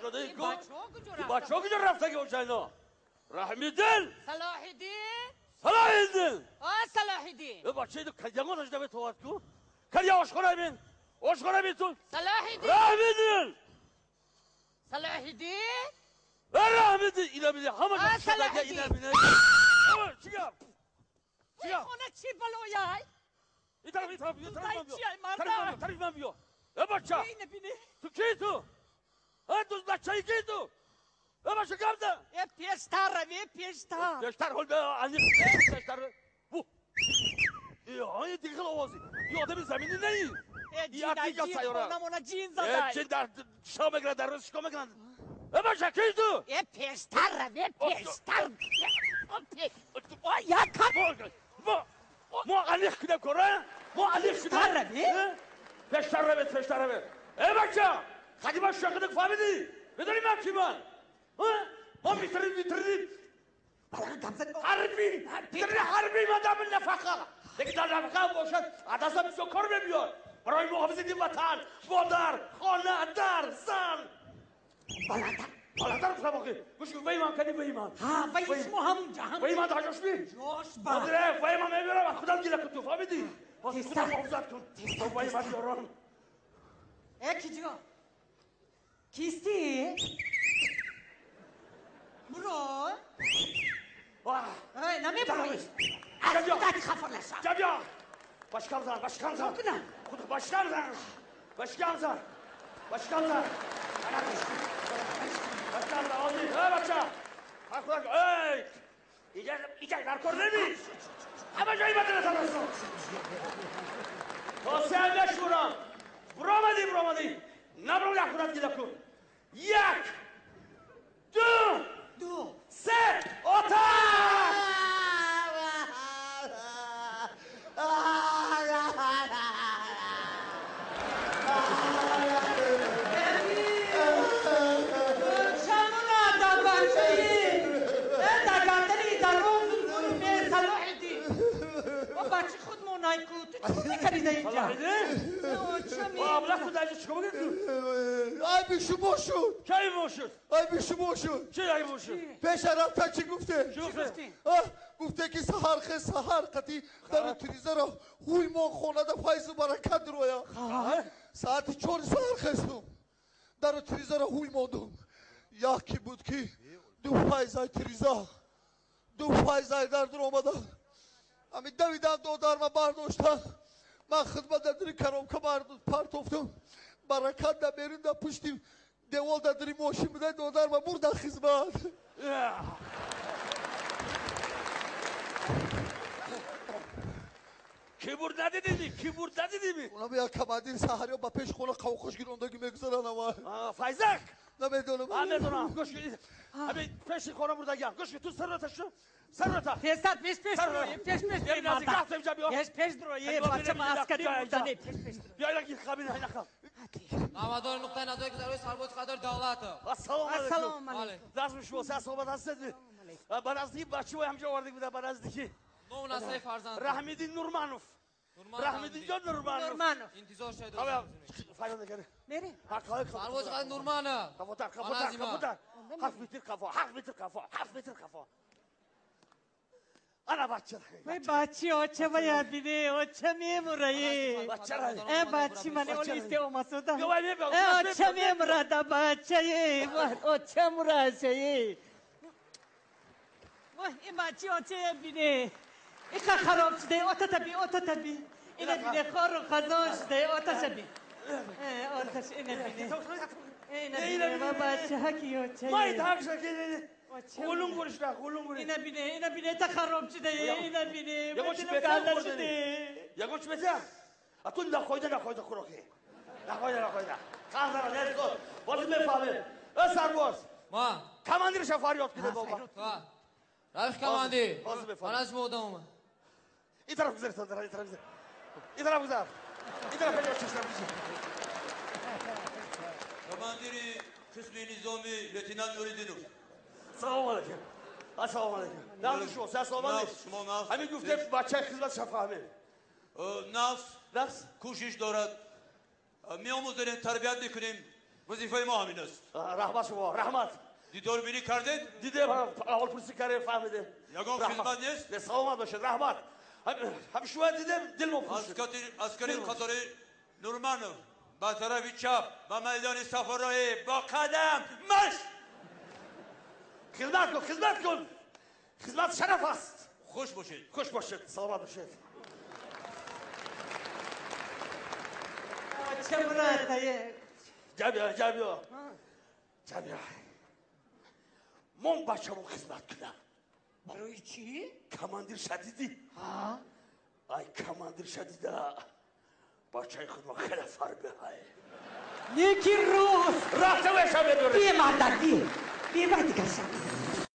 شده ای این بچه ها کجا رفته که اونجا اینا رحمیدین صلاح الدین به بچه ایدو کلیگان داشته به توات کن کلیا آشخانه بین تو رحمیدین رحمیدین اینا بینه همه جا شده اینا بینه چیگم خونه چی بلویای این طرف من بیا بچه تو کی تو؟ دوست بچه ای کی تو؟ بچه کم ده پیشتر روی پیشتر حال به علی پیشتر ای دیگه آوازی این آدم زمینی نیست این ارتیگه سیاره خونمونه جین زده جین در شا میگرن در روز شکا میگرن بچه کی تو؟ پیشتر روی پیشتر یک ما علیخ کدم کنه؟ ما علیخ کدم؟ پیشتر روی ای بچه خدیمه شاکدک فهمیدی؟ بدونی من کی من؟ ما میتردیم حربی مادام النفقه دیگه در نفقه باشد عدسم سکر بمیار برای محافظت وطن مادر خانه در زن بالاتر فهماقی گوش کن ویمان کنی ویمان ویش همونجا ویمان دا جوش بی مادره ویمان میبرم خودم گیره کن تو فهمیدی خودم محافظت کن تو ویمان بیارم اکی جا کیستی؟ برو نمی بروی از بودت خفر لسا جبیا باشکم زن باشکم زن خود باشکم زن باشکم زن آدی بچه ایجا در کار نمی همه جایی بدنه ترسون تا سه هم نشورم برو آمدی نبرو لحظونت گیده کن یک دو سه آتش بچه خود مونای کود تو میکرید اینجا بابلا خود اینجا چکا بگید ای بیشو باشد کی باشد؟ ای بیشو باشد چی ای باشد؟ پیش رفته چی گفته؟ گفته که سهر قطی در تریزه را خوی ما خونه در فیض و برکت رویا ساعت 4 سهر خستم در تریزه را خوی مادم یکی بود که دو فیضای تریزه دو فیضای در آمده امی دویدم دادر ما برداشتن من خدمت در دری کرم که پرت افتم برکت در بیرون در پشتی دیوال در دری ماشین بده دادر ما برد در خدمت کی برد ندیدیمی؟ اونا بیا کمادین سهری با پیش خونه قوقش گیروندگی میگذارن اما فایزک نمیدونم گوش کنید همین پیش خونه بردگیم گوش کنید تو سر رو تشو پیش دروی بچه ما عسکری بودنی بیا این خبین های نخم نامدار نقطه نظری که در روی سرباز قدر دولت السلام علیکم دست بشو سه صحبت هستید برازدی بچه های همجا وارده بوده برازدی نو نسای فرزند رحمیدین نورمانوف رحمیدین جان نورمانوف انتظار شاید فایده نگره میری سرباز قدر نورمانه کفوتر 7 متر قفا انا بچه وای بچه ها چه باید بیده او چه میمورایی ای بچه من اولیسته او مسودا او چه میمورد بچه او چه مراشه وای این بچه ها چه بیده این خراب شده او تبی اینه بیده خار و خزان شده او تشبی آتش اینه بیده و بچه ها کیو چه مایی تاک شکیده خولون گوش نه اینه بینه تا خراب شده اینه بینه یگوش بهتر شده یگوش بهتر اتون نخویده خوراکی نخویده خواهد دارم نیست کن بازی میفهمه سرباز ما کماندیر فریاد کده بابا روش کماندیر من از مودم اومد این طرف گذاری این طرف خیلی چشم کماندیری قسم نظامی لتینان نوریدینوف سلام علیکم نفس شما سلام علیکم همین گفته بچه خدمت شفاهمه نفس کوشش دارد میآموزیم تربیت میکنیم وظیفه ما همین است. رحمت شما رحمت. دیداربینی کردید؟ دیده اول پرسی کاره فهمیده. یگان خدمت نیست؟ به سلامت باشید رحمت. هم شما دیدم دل مفروش. عسکری قطار نورمانوف با طرف چپ و میدان صفرایی با قدم مش. خدمت کن. خدمت شرف است. خوش باشید. خوش باشید. سلامت باشید. چه مراد جابیا من بچه‌مو خدمت کنم. برای چی؟ کماندیر شدیدی ای کماندیر شدیده بچه خودم خیلی فربه های نیکی روز رفته بشه بدونه بی مادر بی بعدی کشم